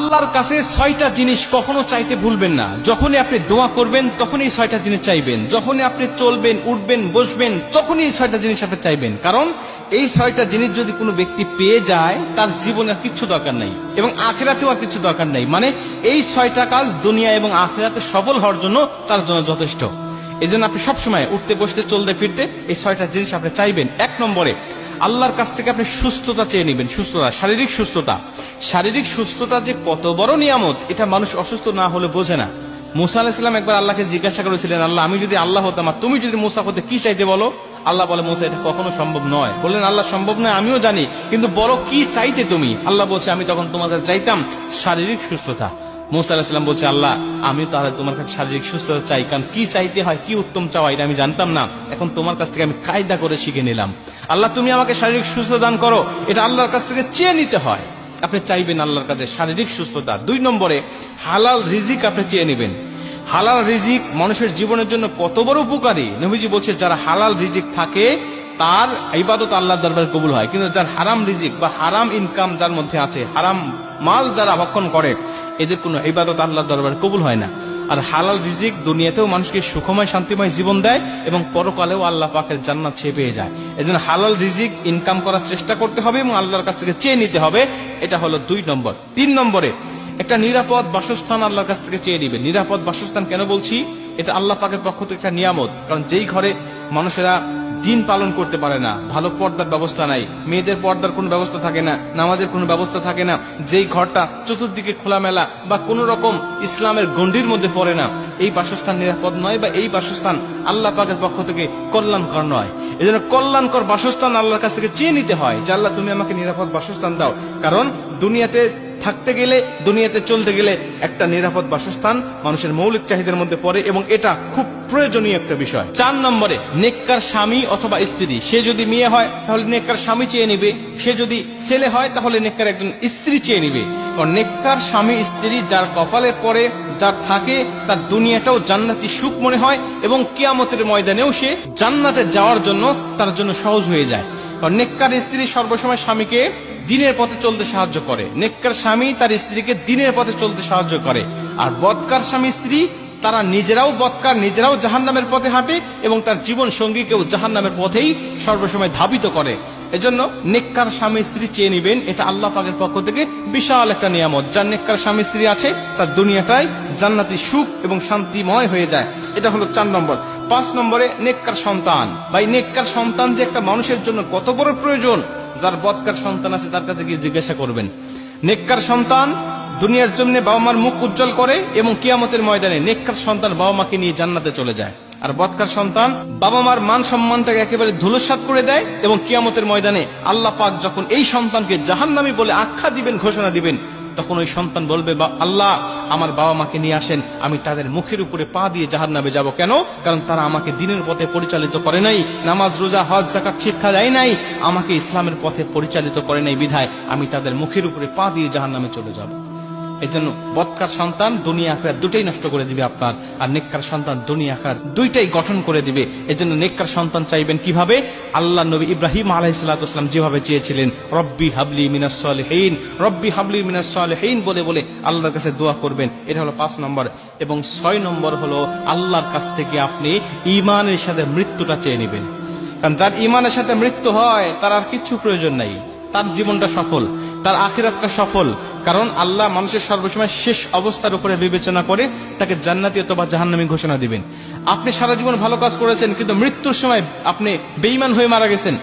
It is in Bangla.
আল্লাহর কাছে 6টা জিনিস কখনো চাইতে ভুলবেন না। যখনই আপনি দোয়া করবেন তখনই 6টা জিনিস চাইবেন, যখনই আপনি চলবেন, উঠবেন, বসবেন, তখনই এই 6টা জিনিস আপনি চাইবেন। কারণ এই 6টা জিনিস যদি কোনো ব্যক্তি পেয়ে যায় তার জীবনে আর কিচ্ছু দরকার নাই এবং আখিরাতেও আর কিছু দরকার নাই। মানে এই 6টা কাজ দুনিয়া এবং আখিরাতে সফল হওয়ার জন্য তার জন্য যথেষ্ট। এই জন্য আপনি সবসময় উঠতে, বসতে, চলতে, ফিরতে এই 6টা জিনিস আপনি চাইবেন। 1 নম্বরে আল্লাহর কাছ থেকে আপনি সুস্থতা চেয়ে নেবেন। সুস্থতা, শারীরিক সুস্থতা। শারীরিক সুস্থতা যে কত বড় নিয়ামত এটা মানুষ অসুস্থ না হলে বোঝে না। মুসা আলাইহিস সালাম একবার আল্লাহকে জিজ্ঞাসা করেছিলেন, আল্লাহ আমি যদি আল্লাহ হতাম আর তুমি যদি মুসা হতে কি চাইতে বলো? আল্লাহ বলে, মুসা এটা কখনো সম্ভব নয়। বললেন, আল্লাহ সম্ভব নয় আমিও জানি, কিন্তু বলো কি চাইতে তুমি? আল্লাহ বলছে, আমি তখন তোমার কাছে চাইতাম শারীরিক সুস্থতা। মুসা আলাইহিস সালাম বলছে, আল্লাহ আমি তাহলে তোমার কাছে শারীরিক সুস্থতা চাই, কারণ কি চাইতে হয়, কি উত্তম চাওয়া এটা আমি জানতাম না, এখন তোমার কাছ থেকে আমি কায়দা করে শিখে নিলাম। আল্লাহ তুমি আমাকে শারীরিক সুস্থতা দান করো, এটা আল্লাহর কাছ থেকে চেয়ে নিতে হয়। আপনি চাইবেন আল্লাহর কাছে শারীরিক সুস্থতা। 2 নম্বরে হালাল রিজিক আপনি চেয়ে নেবেন। হালাল রিজিক মানুষের জীবনের জন্য কত বড় উপকারী। নবীজি বলছে, যারা হালাল রিজিক থাকে তার ইবাদত আল্লাহর দরবারে কবুল হয়, কিন্তু যার হারাম রিজিক বা হারাম ইনকাম যার মধ্যে আছে, হারাম মাল যারা ভক্ষণ করে, এদের কোনো ইবাদত আল্লাহর দরবারে কবুল হয় না। আর হালাল রিজিক দুনিয়াতেও মানুষকে সুখময় শান্তিময় জীবন দেয় এবং পরকালেও আল্লাহ পাকের জান্নাত সে পেয়ে যায়। এজন্য হালাল রিজিক ইনকাম করার চেষ্টা করতে হবে এবং আল্লাহর কাছ থেকে চেয়ে নিতে হবে। এটা হলো 2 নম্বর। 3 নম্বরে একটা নিরাপদ বাসস্থান আল্লাহর কাছ থেকে চেয়ে নিবে। নিরাপদ বাসস্থান কেন বলছি? এটা আল্লাহ পাকের পক্ষ থেকে একটা নিয়ামত। কারণ যেই ঘরে মানুষেরা দিন পালন করতে পারে না, ভালো পর্দার ব্যবস্থা নাই, মেয়েদের পর্দার কোনো ব্যবস্থা থাকে না, নামাজের কোনো ব্যবস্থা থাকে না, যেই ঘরটা চতুর্দিকে খোলামেলা বা কোন রকম ইসলামের গণ্ডির মধ্যে পড়ে না, এই বাসস্থান নিরাপদ নয় বা এই বাসস্থান আল্লাহ পাকের পক্ষ থেকে কল্যাণকর নয়। এই জন্য কল্যাণকর বাসস্থান আল্লাহর কাছ থেকে চেয়ে নিতে হয় যে আল্লাহ তুমি আমাকে নিরাপদ বাসস্থান দাও। কারণ দুনিয়াতে থাকতে গেলে, দুনিয়াতে চলতে গেলে একটা নিরাপদ বাসস্থান মানুষের মৌলিক চাহিদার মধ্যে পড়ে এবং এটা খুব প্রয়োজনীয় একটা বিষয়। 4 নম্বরে নেককার স্বামী অথবা স্ত্রী। সে যদি মেয়ে হয় তাহলে নেককার স্বামী চেয়ে নিবে, সে যদি ছেলে হয় তাহলে নেককার একজন স্ত্রী চেয়ে নিবে। নেককার স্বামী স্ত্রী যার কপালে পড়ে, যার থাকে, তার দুনিয়াটাও জান্নাতি সুখ মনে হয় এবং কিয়ামতের ময়দানেও সে জান্নাতে যাওয়ার জন্য তার জন্য সহজ হয়ে যায়। কারণ নেককার স্ত্রী সর্বসময় স্বামীকে দিনের পথে চলতে সাহায্য করে। নেককার স্বামী তার স্ত্রীকে দিনের পথে চলতে সাহায্য করে। আর বদকার স্বামী স্ত্রী তারা নিজেরাও বদকার, নিজেরাও জাহান্নামের পথে হাঁটে এবং তার জীবন সঙ্গীকেও জাহান্নামের পথেই সর্বসময় ধাবিত করে। এজন্য নেককার স্বামী স্ত্রী চেয়ে নিবেন। এটা আল্লাহ পাকের পক্ষ থেকে বিশাল একটা নিয়ামত। যার নেককার স্বামী স্ত্রী আছে তার দুনিয়াটাই জান্নাতি সুখ এবং শান্তিময় হয়ে যায়। এটা হলো 4 নম্বর। 5 নম্বরে নেককার সন্তান। ভাই, নেককার সন্তান যে একটা মানুষের জন্য কত বড় প্রয়োজন, যার বদকার সন্তান আছে তার কাছে গিয়ে জিজ্ঞাসা করবেন। নেককার সন্তান দুনিয়ার জমিনে বাবা মার মুখ উজ্জ্বল করে এবং কিয়ামতের ময়দানে নেককার সন্তান বাবা মাকে নিয়ে জান্নাতে চলে যায়। আর বদকার সন্তান বাবা মার মান সম্মানটাকে একেবারে ধূলিসাৎ করে দেয় এবং কিয়ামতের ময়দানে আল্লাহ পাক যখন এই সন্তানকে জাহান্নামী বলে আখ্যা দিবেন, ঘোষণা দিবেন, তখন ওই সন্তান বলবে, আল্লাহ আমার বাবা মাকে নিয়ে আসেন, আমি তাদের মুখের উপরে পা দিয়ে জাহান্নামে যাব। কেন? কারণ তারা আমাকে দিনের পথে পরিচালিত করে নাই, নামাজ রোজা হজ যাকাত শিক্ষা দেয় নাই, আমাকে ইসলামের পথে পরিচালিত করে নাই, বিধায় আমি তাদের মুখের উপরে পা দিয়ে জাহান্নামে চলে যাব। এই জন্য বদকার সন্তান দুনিয়া আখিরাত দুটাই নষ্ট করে দিবে আপনার, আর নেককার সন্তান দুনিয়া আখিরাত দুইটাই গঠন করে দিবে। এই জন্য নেককার সন্তান চাইবেন কিভাবে? আল্লাহ নবী ইব্রাহিম আলাইহিস সালাম যেভাবে চেয়েছিলেন, রব্বি হাবলি মিনাস সালিহিন, রব্বি হাবলি মিনাস সালিহিন বলে বলে আল্লাহর কাছে দোয়া করবেন। এটা হলো 5 নম্বর। এবং 6 নম্বর হলো আল্লাহর কাছ থেকে আপনি ঈমানের সাথে মৃত্যুটা চেয়ে নেবেন। কারণ যার ঈমানের সাথে মৃত্যু হয় তার আর কিছু প্রয়োজন নাই, তার জীবনটা সফল, তার আখিরাতটা সফল। কারণ আল্লাহ মানুষের সর্বসময় শেষ অবস্থার উপরে বিবেচনা করে তাকে জান্নাতি অথবা জাহান্নামী ঘোষণা দিবেন। আপনি সারা জীবন ভালো কাজ করেছেন কিন্তু মৃত্যুর সময় আপনি বেঈমান হয়ে মারা গেছেন,